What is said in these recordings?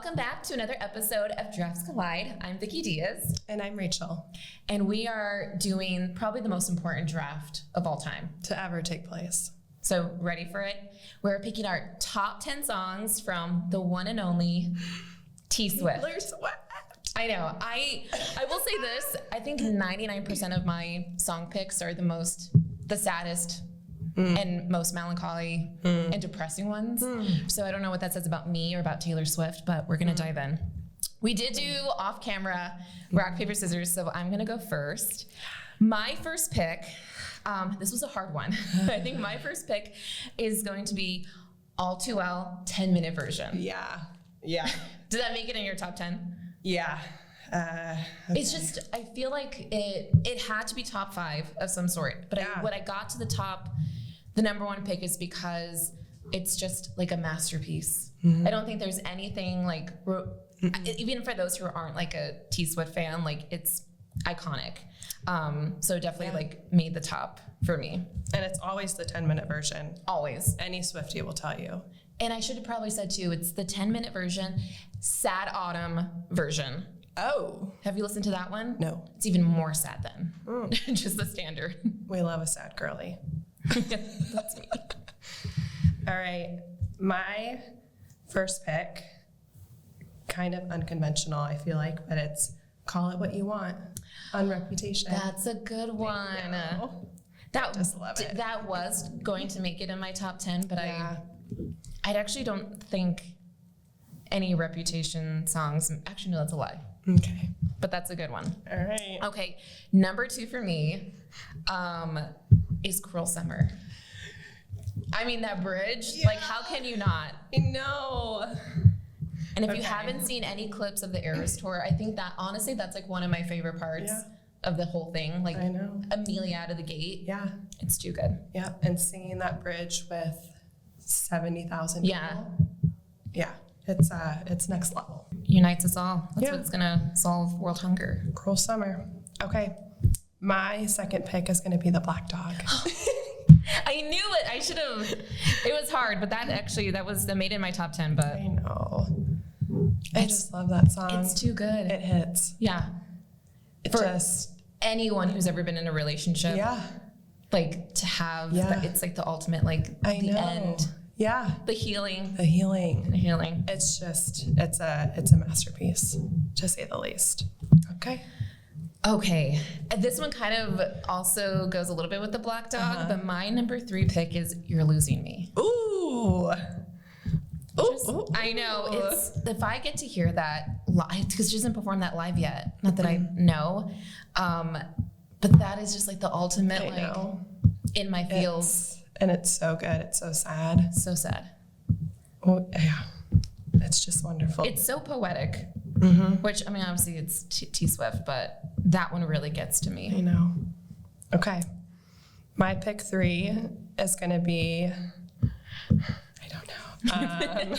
Welcome back to another episode of Drafts Collide. I'm Vicki Diaz. And I'm Rachael. And we are doing probably the most important draft of all time to ever take place. So ready for it? We're picking our top 10 songs from the one and only T Swift. Taylor Swift. I know. I will say this. I think 99% of my song picks are the saddest and most melancholy and depressing ones. So I don't know what that says about me or about Taylor Swift, but we're going to dive in. We did do off-camera rock, paper, scissors, so I'm going to go first. My first pick, this was a hard one. I think my first pick is going to be All Too Well 10-minute version. Yeah. Did that make it in your top 10? Yeah. Okay. It's just, I feel like it had to be top 5 of some sort. But Yeah. when I got to the number one pick is because it's just like a masterpiece. I don't think there's anything like, even for those who aren't like a T Swift fan, like it's iconic. So definitely like made the top for me. And it's always the 10-minute version. Always. Any Swiftie will tell you. And I should have probably said too, it's the 10-minute version, Sad Autumn version. Oh. Have you listened to that one? No. It's even more sad than just the standard. We love a sad girly. That's me. All right. My first pick, kind of unconventional, I feel like, but it's Call It What You Want on Reputation. That's a good one. Just love it. That was going to make it in my top 10, but Yeah. I actually don't think any Reputation songs. Actually, no, that's a lie. Okay. But that's a good one. All right. Okay, number 2 for me is Cruel Summer. I mean, that bridge, like how can you not? I know. And if you haven't seen any clips of the Eras tour, I think that honestly, that's like one of my favorite parts of the whole thing. Like I know. Amelia out of the gate. Yeah. It's too good. Yeah. And singing that bridge with 70,000 people. Yeah. It's next level. Unites us all. That's Yeah. what's gonna solve world hunger. Cruel Summer. Okay. My second pick is going to be the Black Dog. I knew it. I should have. It was hard, but that made it in my top 10. But I know. I just love that song. it's too good. It hits. Yeah. For anyone who's ever been in a relationship, like to have, it's like the ultimate, like the end. Yeah. The healing. The healing. It's just, it's a masterpiece, to say the least. Okay. This one kind of also goes a little bit with the Black Dog, but my number 3 pick is You're Losing Me. Ooh. I know. It's if I get to hear that live, because she doesn't perform that live yet. Not that I know. But that is just like the ultimate, in my feels. And it's so good. It's so sad. So sad. Oh, yeah. It's just wonderful. It's so poetic, which, I mean, obviously it's T Swift, but that one really gets to me. I know. Okay. My pick 3 is going to be, I don't know.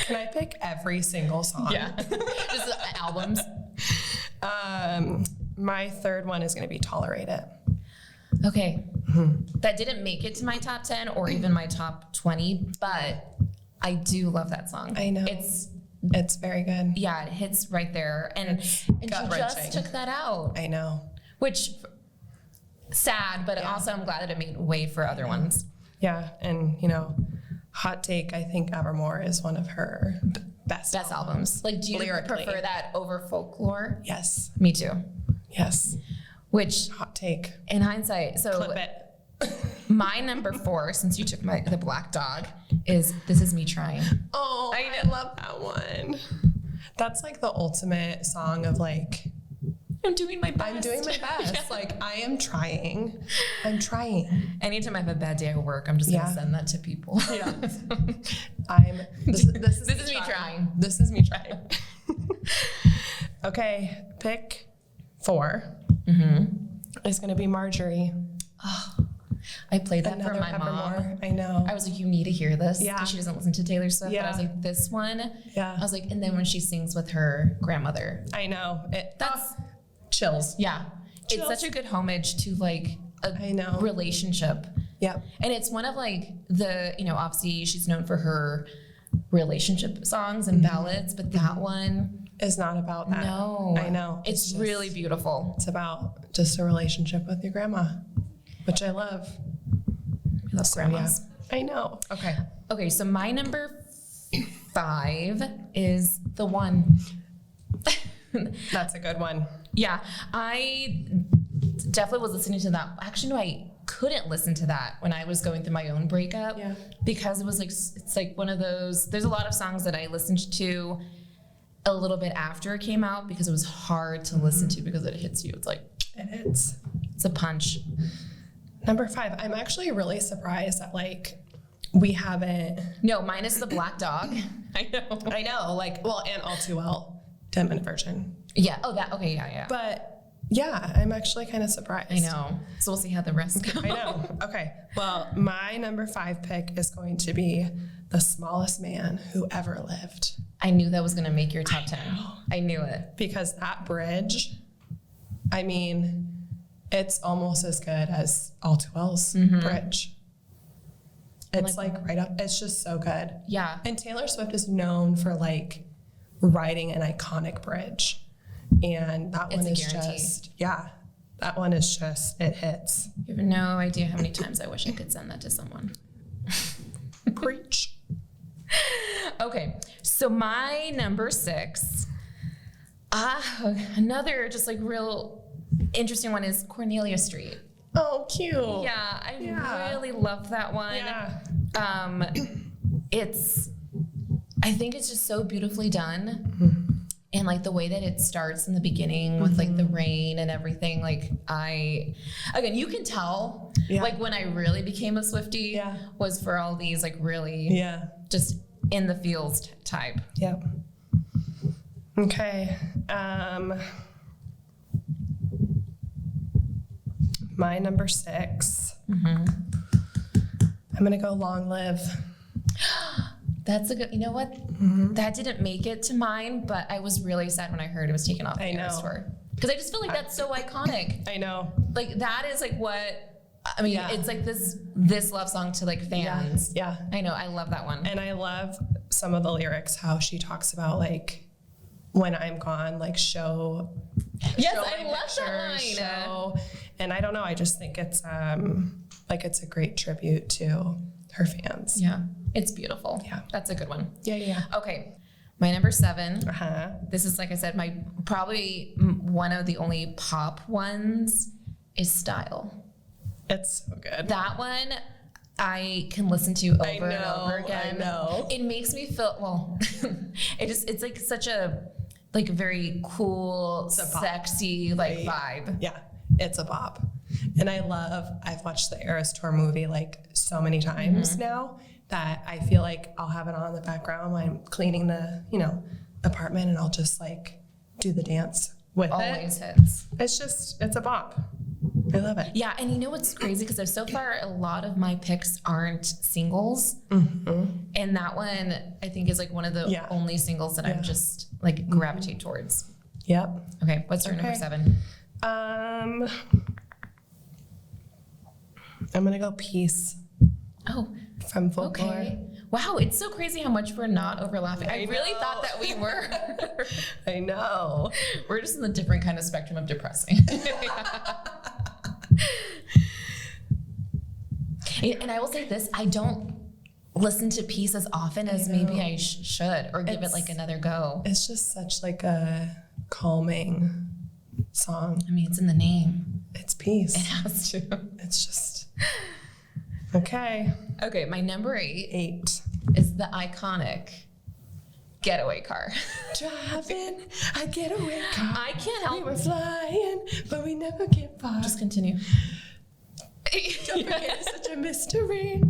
Can I pick every single song? Yeah. Just albums. My third one is going to be Tolerate It. Okay. That didn't make it to my top 10 or even my top 20, but I do love that song. I know. It's very good. Yeah, it hits right there. And she just took that out. I know. Which, sad, but also I'm glad that it made way for other ones. Yeah, and hot take, I think Evermore is one of her best albums. Like, do you prefer that over Folklore? Yes. Me too. Yes. Which, hot take. In hindsight, so Clip it. My number 4, since you took the Black Dog, is This Is Me Trying. Oh, I love that one. That's like the ultimate song of like, I'm doing my best. I'm doing my best. Like, I am trying. I'm trying. Anytime I have a bad day at work, I'm just going to send that to people. Yeah. This is me trying. This is me trying. Okay, pick 4 is going to be Marjorie. Oh, I played that for my mom. I know. I was like, you need to hear this. Yeah. Because she doesn't listen to Taylor Swift. Yeah. But I was like, this one. Yeah. I was like, and then when she sings with her grandmother. I know. That's chills. Yeah. Chills. It's such a good homage to like a relationship. Yeah. And it's one of like the, obviously she's known for her relationship songs and ballads, but that one It's not about that. no. I know. It's just- really beautiful. It's about just a relationship with your grandma, which I love. I love So, grandmas. yeah. I know. Okay, so my number 5 is The One. That's a good one. Yeah, I definitely was listening to that. Actually, no, I couldn't listen to that when I was going through my own breakup. Yeah. Because it was like, it's like one of those, there's a lot of songs that I listened to a little bit after it came out because it was hard to listen to because it hits you. It's like, It's it's a punch. number 5. I'm actually really surprised that like we haven't. No, mine is The Black Dog. I know. I know, like, well, and All Too Well, 10-minute version. Yeah. Oh, that. Okay. Yeah. Yeah. But yeah, I'm actually kind of surprised. I know. So we'll see how the rest go. I know. Okay. Well, my number 5 pick is going to be The Smallest Man Who Ever Lived. I knew that was going to make your top 10. I knew it. Because that bridge, I mean, it's almost as good as All Too Well's bridge. It's like right up. It's just so good. Yeah. And Taylor Swift is known for like writing an iconic bridge. And that It's one a is guarantee. just, yeah, that one is just, it hits. You have no idea how many times I wish I could send that to someone. Preach. Okay, so my number 6, another just like real interesting one is Cornelia Street. Oh, cute. Yeah, I Yeah. really love that one. Yeah. I think it's just so beautifully done. And like the way that it starts in the beginning with like the rain and everything, like again, you can tell Yeah. like when I really became a Swiftie Yeah. was for all these like really Yeah. just in the feels type. Yep. Okay. My number 6. I'm gonna go Long Live. That's a good, you know what? That didn't make it to mine, but I was really sad when I heard it was taken off the I Eras know. tour. Because I just feel like that's so iconic. I know. Like that is like what, I mean, Yeah. it's like this love song to like fans. Yeah. I know, I love that one. And I love some of the lyrics, how she talks about like when I'm gone, like show. Yes, show I my love that pictures, line. show- and I don't know, I just think it's like it's a great tribute to her fans. Yeah, it's beautiful. Yeah. That's a good one. Yeah. Okay, my number 7. Uh-huh. This is, like I said, my probably one of the only pop ones is Style. It's so good. That one I can listen to over and over again. I know. It makes me feel, well, it's like such a, like very cool, a bop. sexy, like Right. vibe. Yeah, it's a bop. And I've watched the Eras Tour movie like so many times now that I feel like I'll have it on in the background when I'm cleaning the, apartment, and I'll just like do the dance with Always it. hits. It's a bop. I love it. Yeah, and you know what's crazy? Because so far a lot of my picks aren't singles, and that one I think is like one of the Yeah. only singles that I'm just like gravitate towards. Yep. Okay, what's your number Okay. 7? I'm gonna go Peace Oh, from Folklore. okay. Wow, it's so crazy how much we're not overlapping. I really know. thought that we were. I know. We're just in the different kind of spectrum of depressing. And I will say this, I don't listen to Peace as often as maybe I should, or give it like another go. It's just such like a calming song. I mean, it's in the name. It's peace. It has to. It's just okay. Okay, my number 8 8. is the iconic Getaway Car. Driving a getaway car. I can't We help were flying, but we never get far. Just continue. Jumping is such a mystery.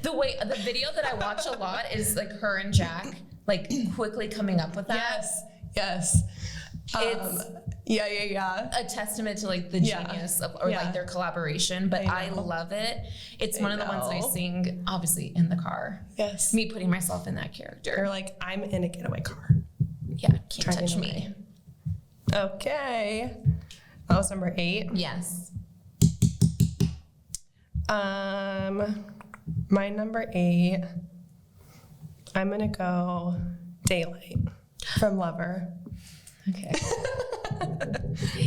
The video that I watch a lot is like her and Jack like quickly coming up with that. Yes. It's Yeah. a testament to like the Yeah. genius of, or Yeah. like their collaboration, but I know. love it. It's I one of the ones that I know. sing obviously in the car. Yes. Me putting myself in that Or character. like I'm in a getaway car. Yeah, can't Driving touch me. away. Okay. That was number 8. Yes. My number 8. I'm going to go Daylight from Lover. Okay.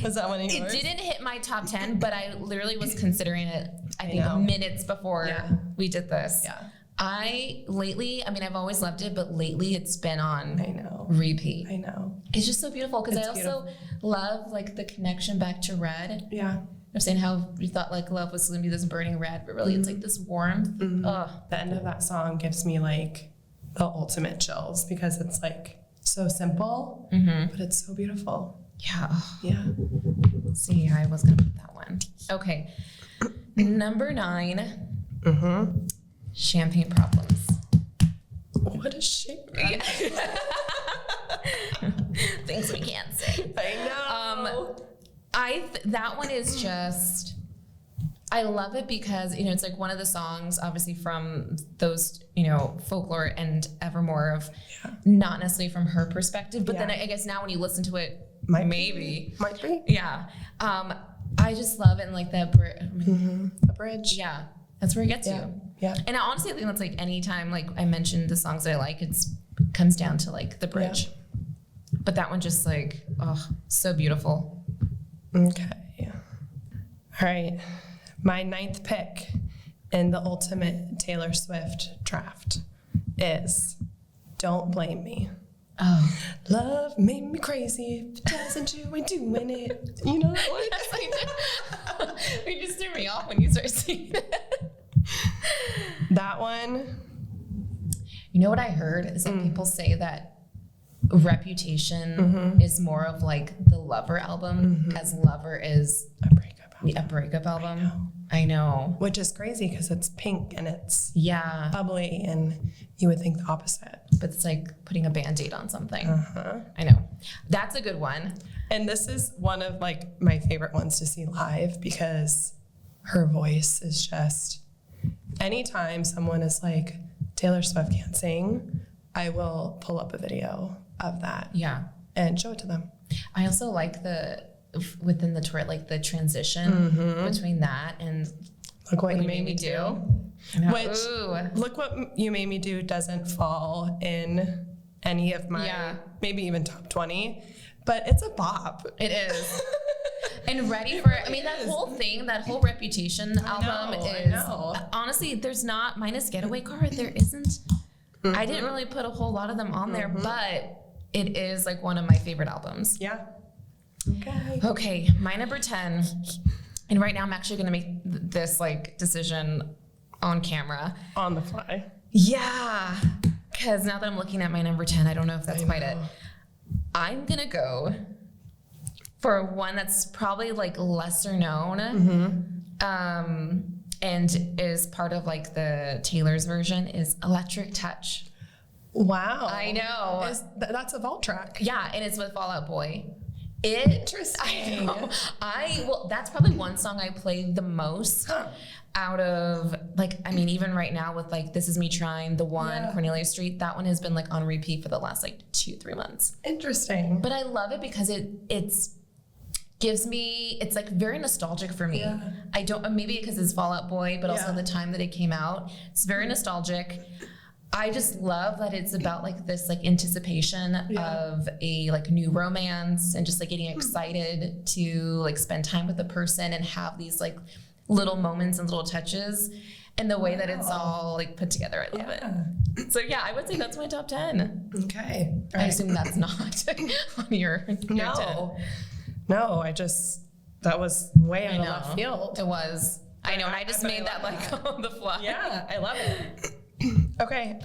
Was that one of It yours? didn't hit my top 10, but I literally was considering it, I think, know. minutes before Yeah. we did this. Yeah. I've always loved it, but lately it's been on I know. repeat. I know. It's just so beautiful because I It's also love like the connection back to Red. Yeah. I'm saying how you thought like love was going to be this burning red, but really it's like this warmth. Ugh. The end of that song gives me like the ultimate chills because it's like so simple, but it's so beautiful. Yeah. Yeah. See, I was going to put that one. Okay. Number 9. Champagne Problems. What a shame. Things we can't say. I know. That one is just, I love it because, it's like one of the songs, obviously from those, Folklore and Evermore of not necessarily from her perspective, but then I guess now when you listen to it, Might maybe. be. Yeah. I just love it and like the bridge. yeah, that's where it gets you. Yeah. And I honestly think that's like anytime like I mentioned the songs that I like, comes down to like the bridge. But that one just like, so beautiful. Okay. All right. My 9th pick in the ultimate Taylor Swift draft is Don't Blame Me. Oh. Love made me crazy. If it doesn't, you ain't doing it. You know that one? Yes, I did. You just threw me off when you started singing it. That one. You know what I heard is that people say that Reputation is more of like the Lover album, as Lover is a breakup album. I know. Which is crazy because it's pink and it's Yeah. bubbly, and you would think the opposite. But it's like putting a Band-Aid on something. Uh-huh. I know. That's a good one. And this is one of like my favorite ones to see live because her voice is just, anytime someone is like, Taylor Swift can't sing, I will pull up a video of that Yeah. and show it to them. I also like within the tour, like the transition between that and Look What You Made Me Do. I know. Which, Ooh. Look What You Made Me Do doesn't fall in any of my, maybe even top 20, but it's a bop. It is. And Ready for, I mean, that whole thing, that whole Reputation album is, honestly, there's not, minus Getaway Car, there isn't, I didn't really put a whole lot of them on there, but it is like one of my favorite albums. Yeah. Okay, my number 10, and right now I'm actually gonna make this like decision on camera. On the fly. Yeah, because now that I'm looking at my number 10, I don't know if that's quite it. I'm gonna go for one that's probably like lesser known, and is part of like the Taylor's version, is Electric Touch. Wow. I know. That's a vault track. Yeah, and it's with Fall Out Boy. Interesting. I know. That's probably one song I play the most out of, like, I mean, even right now with like This Is Me Trying, the one, Cornelia Street, that one has been like on repeat for the last like 2-3 months. Interesting. But I love it because it's gives me, it's like very nostalgic for me. Yeah. I don't, maybe because it's Fall Out Boy, but also the time that it came out. It's very nostalgic. I just love that it's about like this like anticipation of a like new romance and just like getting excited to like spend time with the person and have these like little moments and little touches, and the way that it's all like put together. I love it. So yeah, I would say that's my top 10. Okay. I assume that's not on your 10. No, that was way out of left field. It was. I know, and I just made that like on the fly. Yeah, I love it. Okay,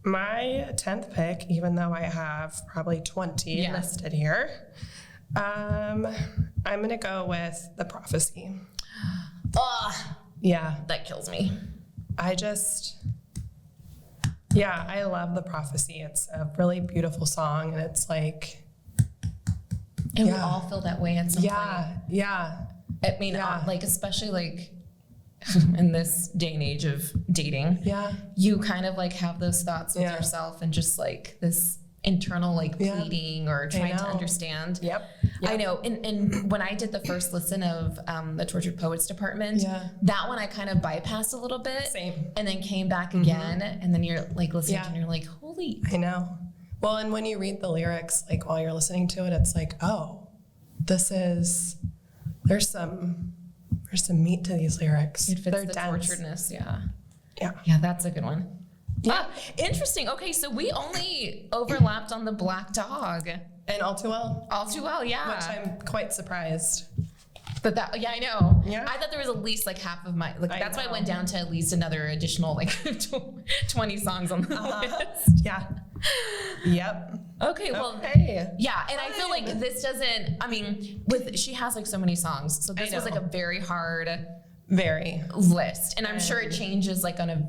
my 10th pick, even though I have probably 20 listed here, I'm gonna go with The Prophecy. Yeah. That kills me. I love The Prophecy. It's a really beautiful song, and it's like... And we all feel that way at some point. Yeah. I mean, like, especially like in this day and age of dating, you kind of like have those thoughts with yourself and just like this internal like Yeah. pleading or trying to know. understand. Yep. I know. And when I did the first listen of the Tortured Poets Department, Yeah. that one I kind of bypassed a little bit. Same. And then came back again. And then you're like listening Yeah. to it and you're like, holy. I know. Well, and when you read the lyrics, like while you're listening to it, it's like, oh, there's some meat to these lyrics. It fits They're the dense. torturedness. Yeah. Yeah. Yeah, that's a good one. Yeah. Interesting. Okay, so we only overlapped on the Black Dog. And All Too Well, All too well, yeah. which I'm quite surprised. But that, yeah, I know. Yeah. I thought there was at least like half of my, like, I that's why I know. went down to at least another additional like 20 songs on the list. Yeah. Yep. Okay, well, Okay. yeah, and I feel like this doesn't, I mean, she has like so many songs, so this was like know. a very hard Very. list, and I'm sure it changes like on a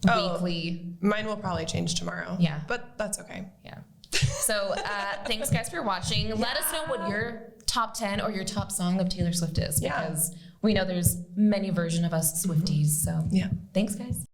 weekly, Mine will probably change tomorrow. Yeah. But that's okay. yeah. So thanks guys for watching. Let us know what your top 10 or your top song of Taylor Swift is, Yeah. because we know there's many versions of us Swifties, so Yeah. thanks guys.